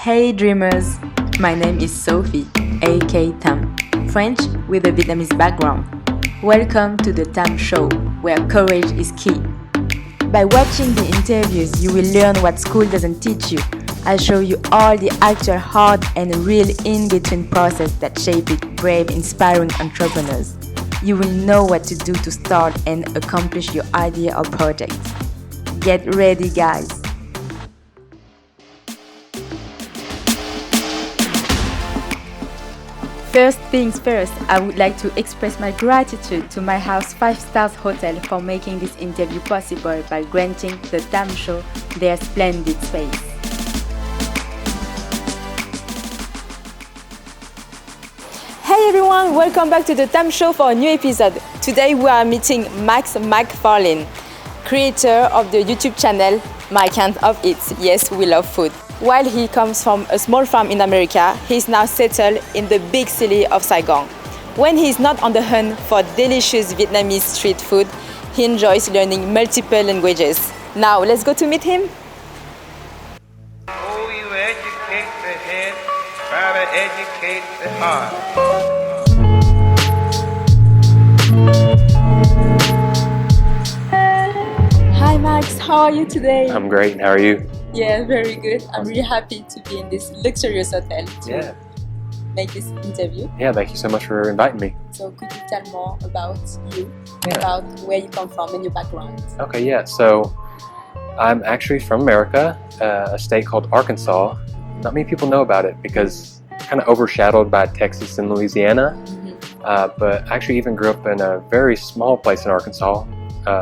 Hey dreamers, my name is Sophie, aka Tam, French with a Vietnamese background. Welcome to the Tam Show, where courage is key. By watching the interviews, you will learn what school doesn't teach you. I'll show you all the actual hard and real in-between process that shape it brave, inspiring entrepreneurs. You will know what to do to start and accomplish your idea or project. Get ready, guys. First things first, I would like to express my gratitude to My House 5 Stars Hotel for making this interview possible by granting the Tam Show their splendid space. Hey everyone, welcome back to the Tam Show for a new episode. Today we are meeting Max McFarlin, creator of the YouTube channel MyKindOfEats. Yes, we love food. While he comes from a small farm in America, he is now settled in the big city of Saigon. When he is not on the hunt for delicious Vietnamese street food, he enjoys learning multiple languages. Now, let's go to meet him. Oh, you educate the head, try to educate the heart. Hi Max, how are you today? I'm great. How are you? Yeah, very good. I'm really happy to be in this luxurious hotel to make this interview. Yeah, thank you so much for inviting me. So could you tell more about you, Yeah. about where you come from and your background? Okay, yeah. So I'm actually from America, a state called Arkansas. Not many people know about it because it's kind of overshadowed by Texas and Louisiana. But I actually even grew up in a very small place in Arkansas,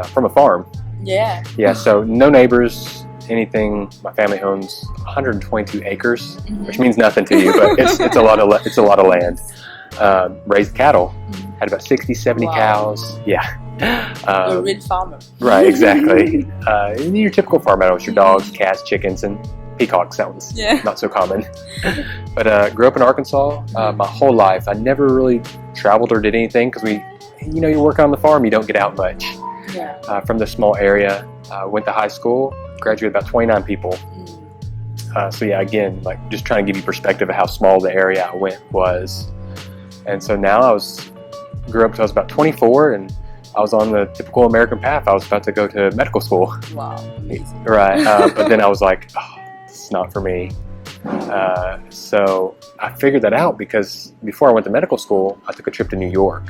from a farm. Yeah. Yeah, so no neighbors, anything. My family owns 122 acres, which means nothing to you, but it's a lot of land. Raised cattle, had about 60, 70 cows. Yeah. A real farmer. Right, exactly. Your typical farm animals, your dogs, cats, chickens, and peacocks. That one's not so common. But grew up in Arkansas my whole life. I never really traveled or did anything because you're working on the farm, you don't get out much. Yeah. From this small area, went to high school, graduated about 29 people. So yeah, again, like just trying to give you perspective of how small the area I went was. And so now grew up till I was about 24, and I was on the typical American path. I was about to go to medical school. Wow, amazing. Right, but then I was like, oh, this is not for me. So I figured that out because before I went to medical school, I took a trip to New York.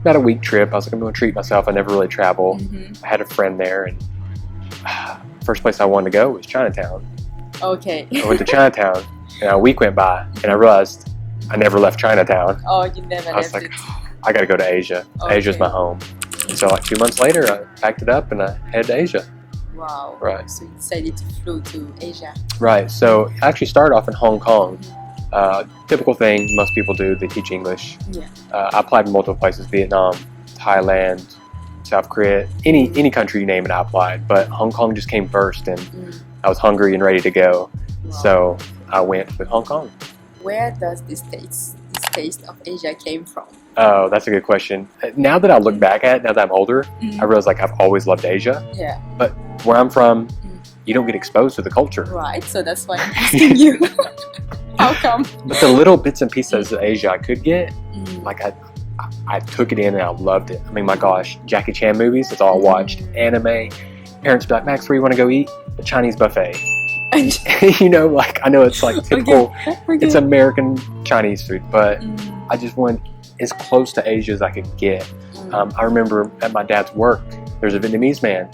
About a week trip. I was like, I'm going to treat myself. I never really travel. I had a friend there, and first place I wanted to go was Chinatown. Okay. I went to Chinatown, and a week went by, and I realized I never left Chinatown. Oh, you never I was left like, it. I got to go to Asia. Okay. Asia's my home. And so like 2 months later, I packed it up and I headed to Asia. Wow. Right. So you decided to flew to Asia. Right. So I actually started off in Hong Kong. Typical thing most people do, they teach English. Yeah. I applied in multiple places, Vietnam, Thailand, South Korea, any country you name it, I applied. But Hong Kong just came first, and I was hungry and ready to go. Wow. So I went with Hong Kong. Where does this taste of Asia came from? Oh, that's a good question. Now that I look back at it, now that I'm older, I realize like I've always loved Asia. Yeah. But where I'm from, you don't get exposed to the culture. Right, so that's why I'm asking you. How come? But the little bits and pieces of Asia I could get, like I took it in and I loved it. I mean, my gosh, Jackie Chan movies, that's all I watched. Anime. Parents be like, Max, where you want to go eat? A Chinese buffet. Like I know it's like typical, it's American Chinese food, but I just went as close to Asia as I could get. I remember at my dad's work, there's a Vietnamese man.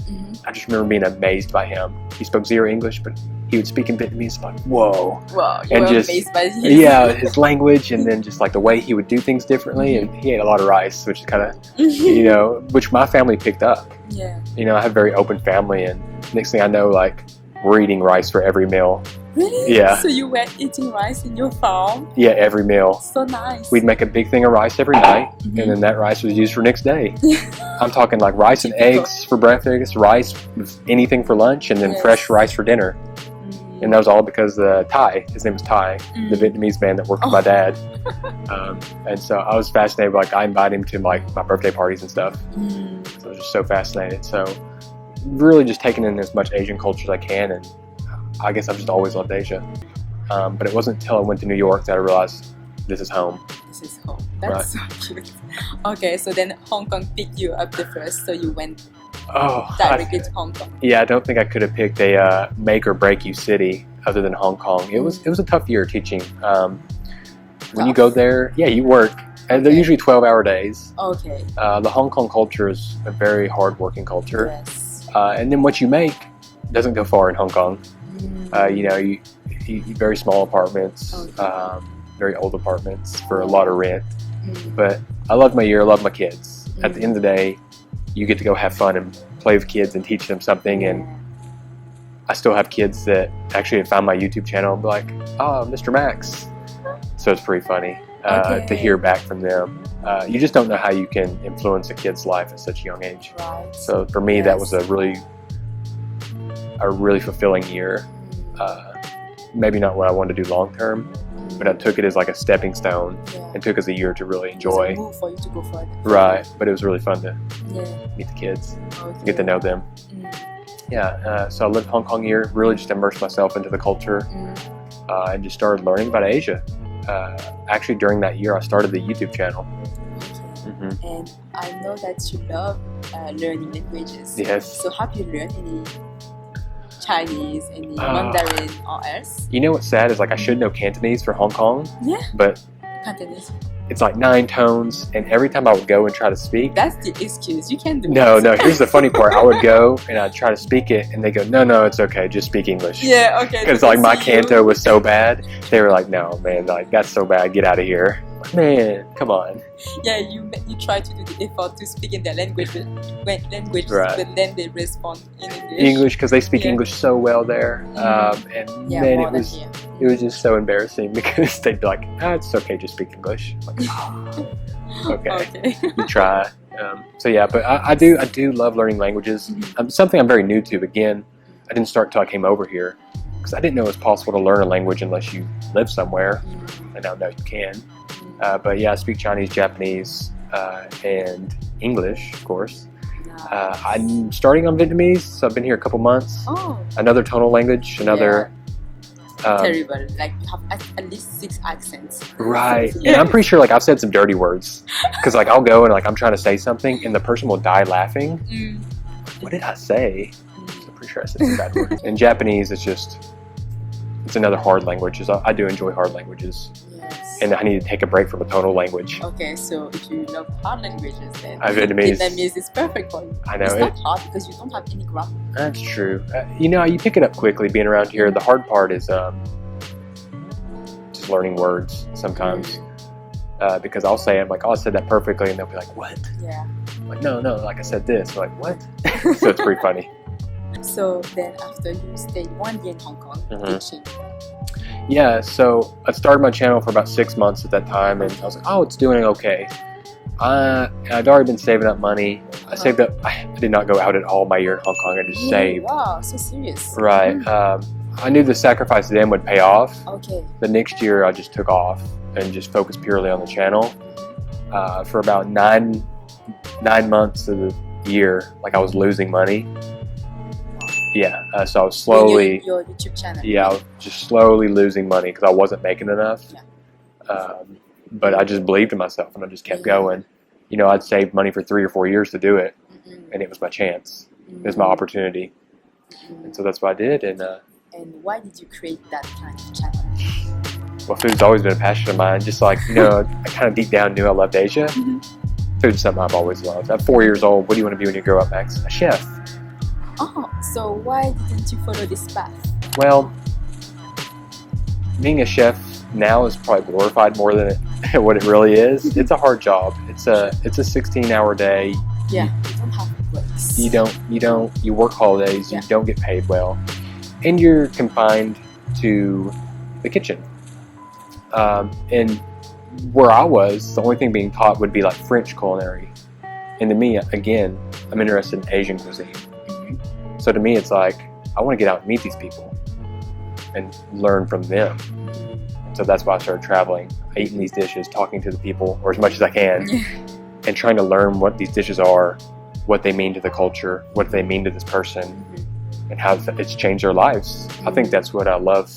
I just remember being amazed by him. He spoke zero English, but he would speak in Vietnamese. Like, whoa! Wow, you and were just amazed by his his language, and then just like the way he would do things differently. And he ate a lot of rice, which is kind of, which my family picked up. Yeah. I have a very open family, and next thing I know, like we're eating rice for every meal. Really? Yeah. So you were eating rice in your farm? Yeah, every meal. So nice. We'd make a big thing of rice every night, and then that rice was used for next day. I'm talking like rice and eggs for breakfast, rice with anything for lunch, and then fresh rice for dinner. And that was all because Thai, his name was Thai, the Vietnamese man that worked with my dad. And so I was fascinated. Like I invited him to like my birthday parties and stuff. So I was just so fascinated. So really just taking in as much Asian culture as I can, and I guess I've just always loved Asia. But it wasn't until I went to New York that I realized this is home. This is home. That's so cute. Okay, so then Hong Kong picked you up the first, so you went directly to Hong Kong. Yeah, I don't think I could have picked a make or break you city other than Hong Kong. It was a tough year teaching. When you go there, yeah, you work. And they're usually 12-hour days. Okay. The Hong Kong culture is a very hard-working culture. Yes. And then what you make doesn't go far in Hong Kong. You very small apartments, very old apartments for a lot of rent. But I love my year, I love my kids. At the end of the day, you get to go have fun and play with kids and teach them something. And I still have kids that actually have found my YouTube channel and be like, oh, Mr. Max. So it's pretty funny to hear back from them. You just don't know how you can influence a kid's life at such a young age. Right. So for me, that was a really fulfilling year. Maybe not what I wanted to do long term, but I took it as like a stepping stone and took as a year to really enjoy. It was a move for you to go further. Right, but it was really fun to meet the kids, get to know them. So I lived Hong Kong year, really just immersed myself into the culture and just started learning about Asia. Actually, during that year, I started the YouTube channel. And I know that you love learning languages. Yes. So have you learned any Chinese, any Mandarin or else? You know what's sad is like I should know Cantonese for Hong Kong. Yeah. But Cantonese. It's like 9 tones, and every time I would go and try to speak. That's the excuse. You can't do it. No. Here's the funny part. I would go and I'd try to speak it, and they go, "No, it's okay. Just speak English." Yeah, okay. Because like my Canto was so bad, they were like, "No, man, like that's so bad. Get out of here." Man, come on. Yeah, you try to do the effort to speak in their language, but then they respond in English. English, because they speak English so well there, and man, it was just so embarrassing because they'd be like, "It's okay, just speak English." I'm like, okay. You try. But I do love learning languages. Something I'm very new to. Again, I didn't start until I came over here because I didn't know it was possible to learn a language unless you live somewhere, and now you can. But yeah, I speak Chinese, Japanese, and English, of course. Nice. I'm starting on Vietnamese, so I've been here a couple months. Another tonal language, another... terrible, like you have at least 6 accents. Right, and I'm pretty sure like I've said some dirty words. Because like I'll go and like I'm trying to say something and the person will die laughing. What did I say? I'm pretty sure I said some bad words. In Japanese, it's another hard language. I do enjoy hard languages. Yes. And I need to take a break from a tonal language. Okay, so if you love hard languages, then Vietnamese is perfect for you. I know. It's not hard because you don't have any grammar. That's true. You pick it up quickly being around here. The hard part is just learning words sometimes. Because I'll say, I'm like, I said that perfectly, and they'll be like, what? Yeah. I'm like, no, like I said this. I'm like, what? So it's pretty funny. So then after you stayed 1 year in Hong Kong teaching. Yeah, so I started my channel for about 6 months at that time, and I was like, it's doing okay. I'd already been saving up money. I saved up. I did not go out at all my year in Hong Kong. I just saved. Wow, so serious. Right. I knew the sacrifice then would pay off. Okay. The next year, I just took off and just focused purely on the channel. For about nine months of the year, like I was losing money. Yeah, so I was slowly... Your YouTube channel. Yeah, I was just slowly losing money because I wasn't making enough. Yeah. But I just believed in myself and I just kept going. I'd saved money for 3 or 4 years to do it, and it was my chance. It was my opportunity. And so that's what I did. And why did you create that kind of channel? Well, food's always been a passion of mine. Just like, I kind of deep down knew I loved Asia. Food's something I've always loved. At 4 years old, what do you want to be when you grow up, Max? A chef. So why didn't you follow this path? Well, being a chef now is probably glorified more than what it really is. It's a hard job. It's a 16-hour day. Yeah, you don't have breaks. You work holidays. You don't get paid well, and you're confined to the kitchen. And where I was, the only thing being taught would be like French culinary. And to me, again, I'm interested in Asian cuisine. So to me, it's like, I want to get out and meet these people and learn from them. And so that's why I started traveling, eating these dishes, talking to the people, or as much as I can, and trying to learn what these dishes are, what they mean to the culture, what they mean to this person, and how it's changed their lives. I think that's what I love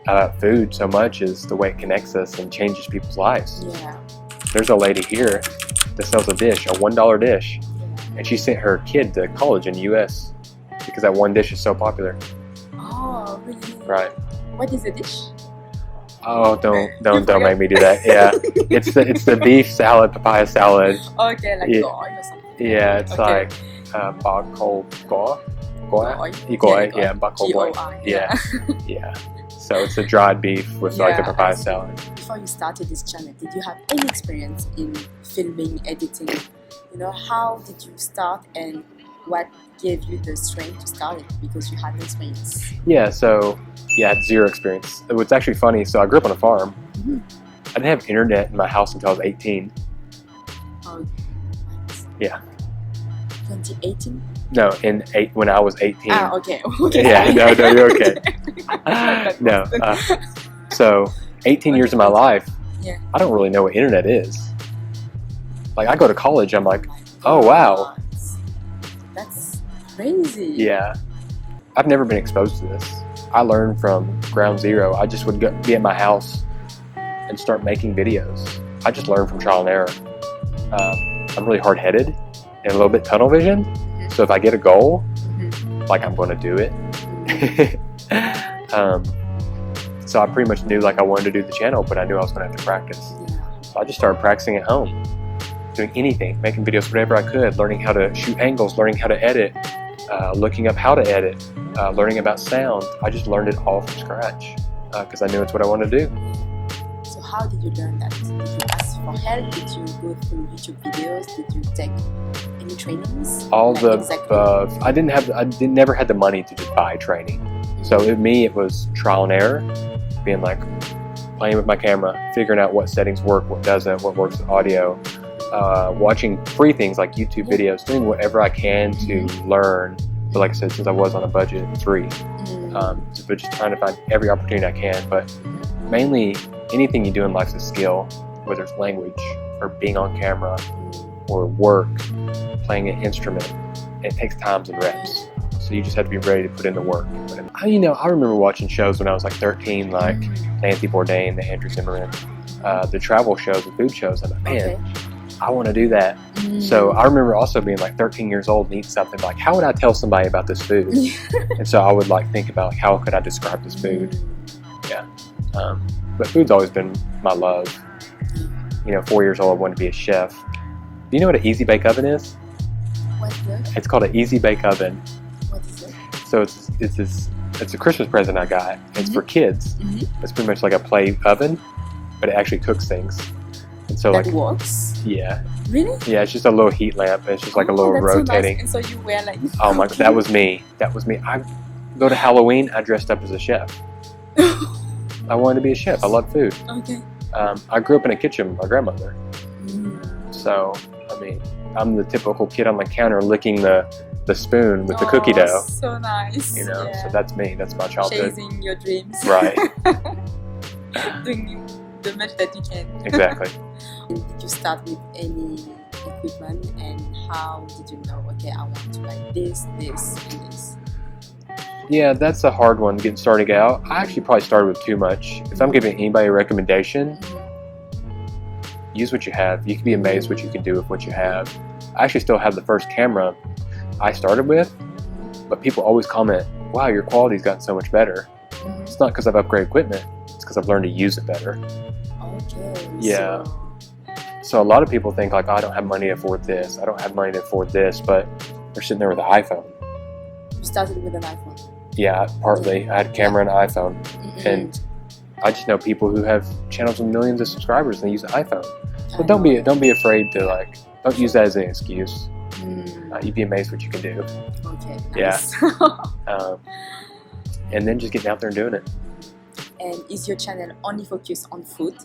about food so much is the way it connects us and changes people's lives. Yeah. There's a lady here that sells a dish, a $1 dish, and she sent her kid to college in the U.S. because that one dish is so popular. Oh, really? Right. What is the dish? Oh, don't make me do that. Yeah, it's the beef salad, papaya salad. Okay, like Yeah. goy or something. Yeah, it's Okay. like bak khô gỏi, yeah, bak khô gỏi. G-O-I, Yeah, yeah. So it's a dried beef with like the Yeah, papaya I see. salad. Before you started this channel, did you have any experience in filming, editing? You know, how did you start and what gave you the strength to start it? Because you had no experience. Yeah, so I had zero experience. It was actually funny. So I grew up on a farm. Mhm. I didn't have internet in my house until I was 18. Oh, what? Yeah. 2018? No, when I was 18. Ah, okay. Okay. Yeah, no, you're okay. No, so 18 years of my life, Yeah. I don't really know what internet is. Like I go to college, I'm like, my oh, wow. God. That's crazy. yeah. I've never been exposed to this. I learned from ground zero. I just would be at my house and start making videos. I just learned from trial and error. I'm really hard-headed and a little bit tunnel vision. So if I get a goal, like I'm going to do it. So I pretty much knew like I wanted to do the channel, but I knew I was going to have to practice. Yeah. So I just started practicing at home, doing anything, making videos whatever I could, learning how to shoot angles, learning how to edit, looking up how to edit, learning about sound. I just learned it all from scratch because I knew it's what I wanted to do. So how did you learn that? Did you ask for help? Did you go through YouTube videos? Did you take any trainings? All Like the exactly. I never had the money to just buy training. So it was trial and error, being like playing with my camera, figuring out what settings work, what doesn't, what works with audio, watching free things like YouTube videos, doing whatever I can to learn. But like I said, since I was on a budget, it's free. But just trying to find every opportunity I can. But mainly anything you do in life is a skill, whether it's language or being on camera or work, playing an instrument. It takes times and reps. So you just have to be ready to put in the work. But, I remember watching shows when I was like 13, like Nancy Bourdain, the Andrew Zimmern, the travel shows, the food shows. I'm like, man, I want to do that. So I remember also being like 13 years old and eating something like, how would I tell somebody about this food? And so I would like think about like, how could I describe this food? Yeah. But food's always been my love. 4 years old, I wanted to be a chef. Do you know what an easy bake oven is? What's that? It's called an easy bake oven. What is it? So it's a Christmas present I got. It's for kids. It's pretty much like a play oven, but it actually cooks things. And so That like works? yeah, Really? it's just a little heat lamp. It's just like a little that's rotating. So nice. And so you wear like... Oh my, that was me. I go to Halloween. I dressed up as a chef. I wanted to be a chef. I love food. Okay. I grew up in a kitchen with my grandmother. So I'm the typical kid on the counter licking the spoon with the cookie dough. So nice. So that's me. That's my childhood. Chasing your dreams. Right. Doing the best that you can. Exactly. Did you start with any equipment and how did you know, okay, I want to buy this, this, and this? Yeah, that's a hard one getting started out. I actually probably started with too much. If I'm giving anybody a recommendation, use what you have. You can be amazed what you can do with what you have. I actually still have the first camera I started with, but people always comment, wow, your quality's gotten so much better. It's not because I've upgraded equipment, it's because I've learned to use it better. Okay. Yeah. So a lot of people think like, oh, I don't have money to afford this, I don't have money to afford this, but they're sitting there with an iPhone. You started with an iPhone? Yeah, partly. I had a camera and an iPhone. And I just know people who have channels with millions of subscribers and they use an iPhone. So don't be afraid to don't use that as an excuse. You'd be amazed what you can do. Okay. Nice. Yeah. And then just getting out there and doing it. And is your channel only focused on food?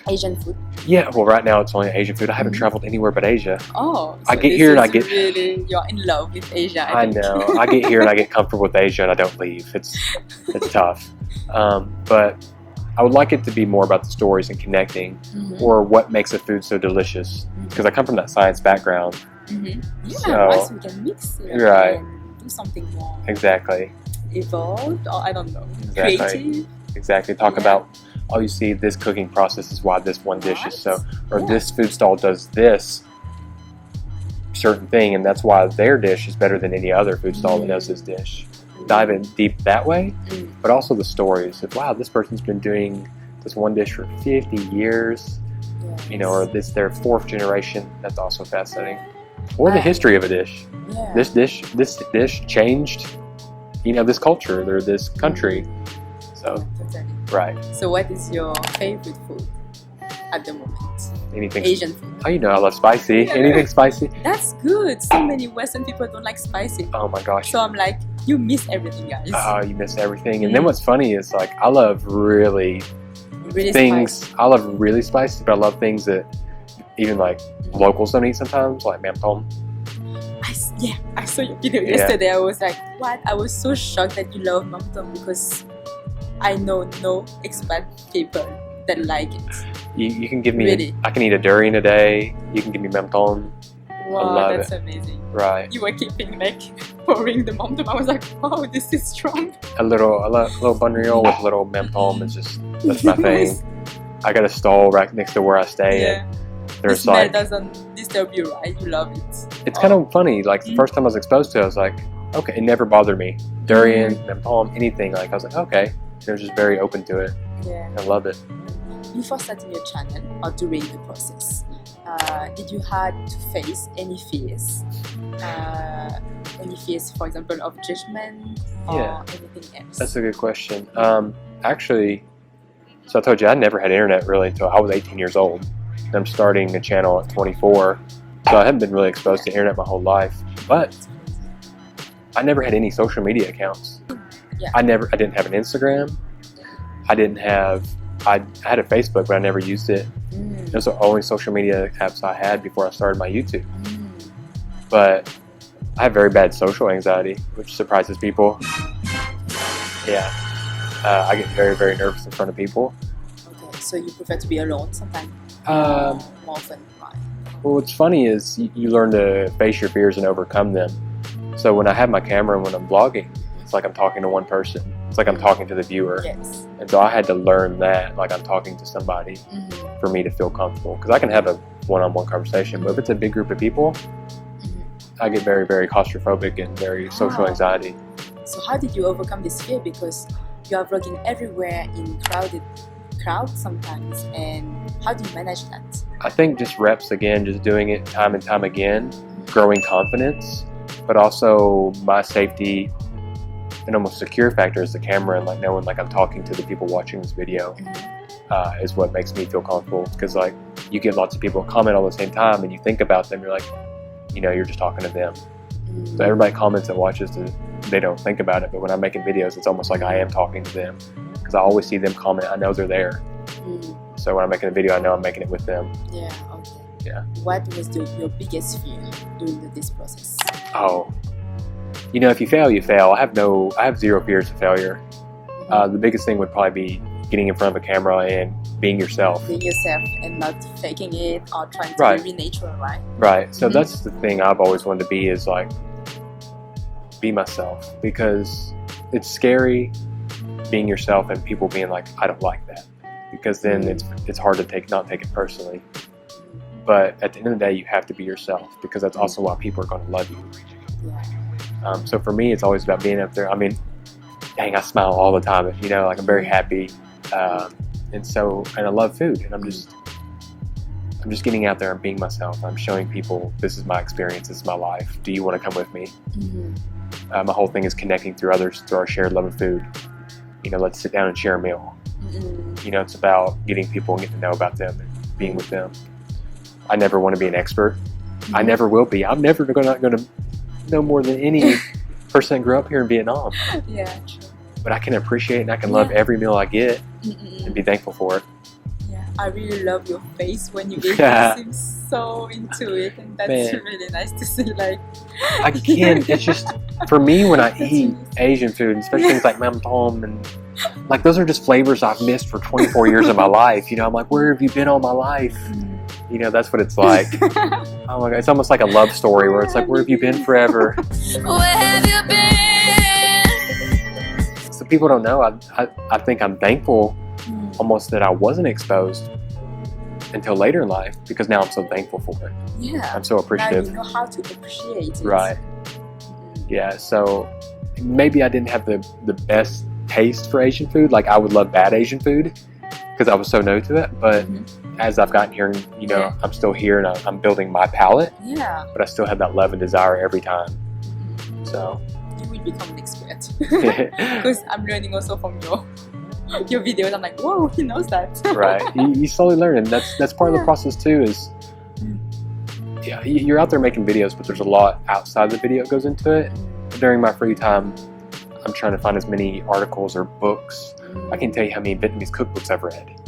Asian food? Yeah, well right now it's only Asian food. I haven't traveled anywhere but Asia. Oh, so I get here and I get really, you're in love with Asia. I know. I get here and I get comfortable with Asia and I don't leave. It's tough. But I would like it to be more about the stories and connecting, or what makes a food so delicious. Because I come from that science background. Yeah, so, we can mix it right. and do something more Exactly. evolved, or I don't know, Exactly. creative. exactly. Talk Yeah. about, oh, you see, this cooking process is why this one dish is so, or Yeah. this food stall does this certain thing, and that's why their dish is better than any other food stall that knows this dish. Dive in deep that way, but also the stories of, wow, this person's been doing this one dish for 50 years, you know, or this their 4th generation. That's also fascinating. Or the history of a dish. Yeah. This dish changed, you know, this culture or this country. So, Totally. right. So what is your favorite food at the moment? Anything. Asian food. Oh, you know, I love spicy. Yeah. Anything spicy. That's good. So many Western people don't like spicy. Oh my gosh. So I'm like, you miss everything, guys. Oh, you miss everything. And then what's funny is, like, I love really things. Spicy. I love really spicy, but I love things that even like locals don't eat sometimes, like mam tom. I saw your video Yeah. yesterday. I was like, what? I was so shocked that you love mam tom because I know no expat people that like it. You can give me. Really? I can eat a durian a day. You can give me mam tom. Wow, love that's amazing. Right. You were keeping like pouring the mam tom. I was like, wow, this is strong. A little bun reel with a little mam tom is just, that's my thing. I got a stall right next to where I stay, Yeah. and The there's smell like, doesn't disturb you, right? You love it. it's kind of funny. Like the first time I was exposed to it, I was like, okay, it never bothered me. Durian, mam tom, anything. Like I was like, okay. I was just very open to it. Yeah. I love it. Before starting your channel or during the process, did you had to face any fears? Any fears, for example, of judgment or Yeah. anything else? That's a good question. Actually, so I told you I never had internet really until I was 18 years old. And I'm starting a channel at 24, so I haven't been really exposed to internet my whole life. But I never had any social media accounts. Yeah. I didn't have an Instagram. I had a Facebook, but I never used it. Those are the only social media apps I had before I started my YouTube. But I have very bad social anxiety, which surprises people. Yeah. I get very, very nervous in front of people. Okay, so you prefer to be alone sometimes? More often, right? Well, what's funny is you learn to face your fears and overcome them. So when I have my camera and when I'm vlogging, it's like I'm talking to one person. It's like I'm talking to the viewer. Yes. And so I had to learn that, like I'm talking to somebody for me to feel comfortable. Because I can have a one-on-one conversation, but if it's a big group of people, I get very, very claustrophobic and very social anxiety. So how did you overcome this fear? Because you are vlogging everywhere in crowded crowds sometimes, and how do you manage that? I think just reps again, just doing it time and time again, growing confidence, but also my safety and almost secure factor is the camera, and like knowing like I'm talking to the people watching this video is what makes me feel comfortable. Because like you get lots of people comment all the same time, and you think about them, you're like, you know, you're just talking to them. So everybody comments and watches, they don't think about it, but when I'm making videos, it's almost like I am talking to them. Because I always see them comment, I know they're there. So when I'm making a video, I know I'm making it with them. Yeah, okay. Yeah. What was your biggest fear during this process? Oh, you know, if you fail, you fail. I have zero fears of failure. The biggest thing would probably be getting in front of a camera and being yourself. Being yourself and not faking it or trying to be natural, right? Right. So that's the thing I've always wanted to be, is like be myself, because it's scary being yourself and people being like, I don't like that, because then it's hard to not take it personally. But at the end of the day, you have to be yourself, because that's also why people are going to love you. Yeah. So for me, it's always about being up there. I mean, dang, I smile all the time. You know, like I'm very happy, and I love food, and I'm just getting out there and being myself. I'm showing people this is my experience, this is my life. Do you want to come with me? My whole thing is connecting through others, through our shared love of food. You know, let's sit down and share a meal. You know, it's about getting people and getting to know about them and being with them. I never want to be an expert. I never will be. I'm never going to know more than any person that grew up here in Vietnam. Yeah, true. But I can appreciate and I can love every meal I get and be thankful for it. Yeah, I really love your face when you eat. Yeah. You seem so into it, and that's Man. really nice to see. Like, I can. It's just, for me, when I That's eat amazing. Asian food, especially things like mam tom, and like those are just flavors I've missed for 24 years of my life. You know, I'm like, where have you been all my life? You know, that's what it's like. Oh my God, it's almost like a love story where it's like, where have you been forever? Where have you been? people don't know. I think I'm thankful almost that I wasn't exposed until later in life, because now I'm so thankful for it. Yeah. I'm so appreciative. Now you know how to appreciate it. Right. Yeah, so maybe I didn't have the best taste for Asian food. Like, I would love bad Asian food because I was so new to it. But as I've gotten here, you know, Yeah. I'm still here and I'm building my palate. Yeah. But I still have that love and desire every time. So You will become an expert. Because I'm learning also from your videos. I'm like, whoa, he knows that. right, you slowly learn, and that's part of the process too. Is yeah, you're out there making videos, but there's a lot outside the video that goes into it. During my free time, I'm trying to find as many articles or books. I can tell you how many Vietnamese cookbooks I've read,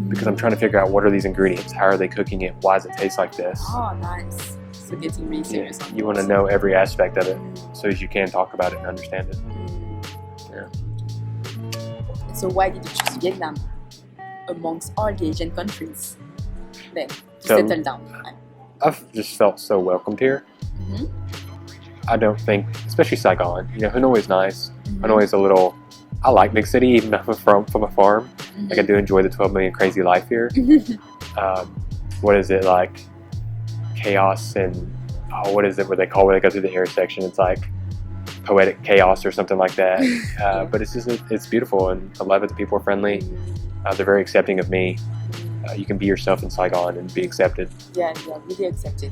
because I'm trying to figure out what are these ingredients, how are they cooking it, why does it taste like this. Oh, nice. So getting really serious on You want to know every aspect of it so as you can talk about it and understand it. Yeah. So why did you choose Vietnam amongst all the Asian countries then to So- settle down? I've just felt so welcomed here. I don't think, especially Saigon, you know, Hanoi is nice. Hanoi is a little, I like big city, even though I'm from a farm. Like, I do enjoy the 12 million crazy life here. What is it, like chaos and, what is it where they go through the intersection? It's like poetic chaos or something like that. But it's just, it's beautiful, and I love it. The people are friendly. They're very accepting of me. You can be yourself in Saigon and be accepted. Yeah, you are really accepted,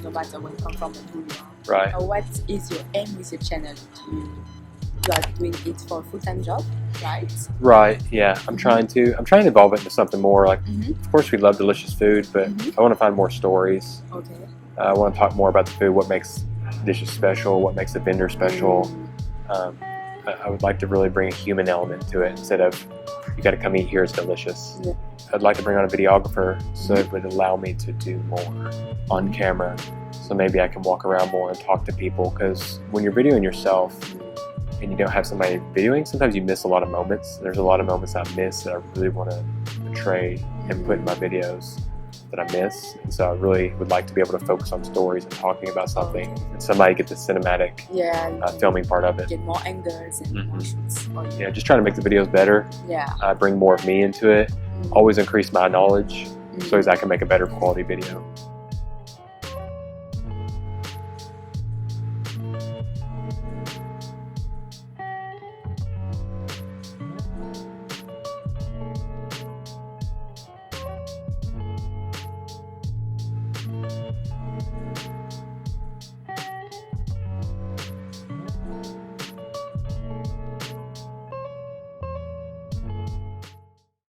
no matter where you come from and who you are. Right. What is your aim with your channel? You are doing it for a full-time job, right? Right. Yeah. I'm trying to evolve it into something more. Like, of course, we love delicious food, but I want to find more stories. Okay. I want to talk more about the food, what makes dishes special, what makes the vendor special. I would like to really bring a human element to it instead of, you got to come eat here, it's delicious. Yeah. I'd like to bring on a videographer so it would allow me to do more on camera. So maybe I can walk around more and talk to people, because when you're videoing yourself and you don't have somebody videoing, sometimes you miss a lot of moments. There's a lot of moments I miss that I really want to portray and put in my videos that I miss. And so I really would like to be able to focus on stories and talking about something, and somebody get the cinematic filming part of it. Get more angles and more shoots. Yeah, just trying to make the videos better. Yeah. Bring more of me into it. Always increase my knowledge so as I can make a better quality video.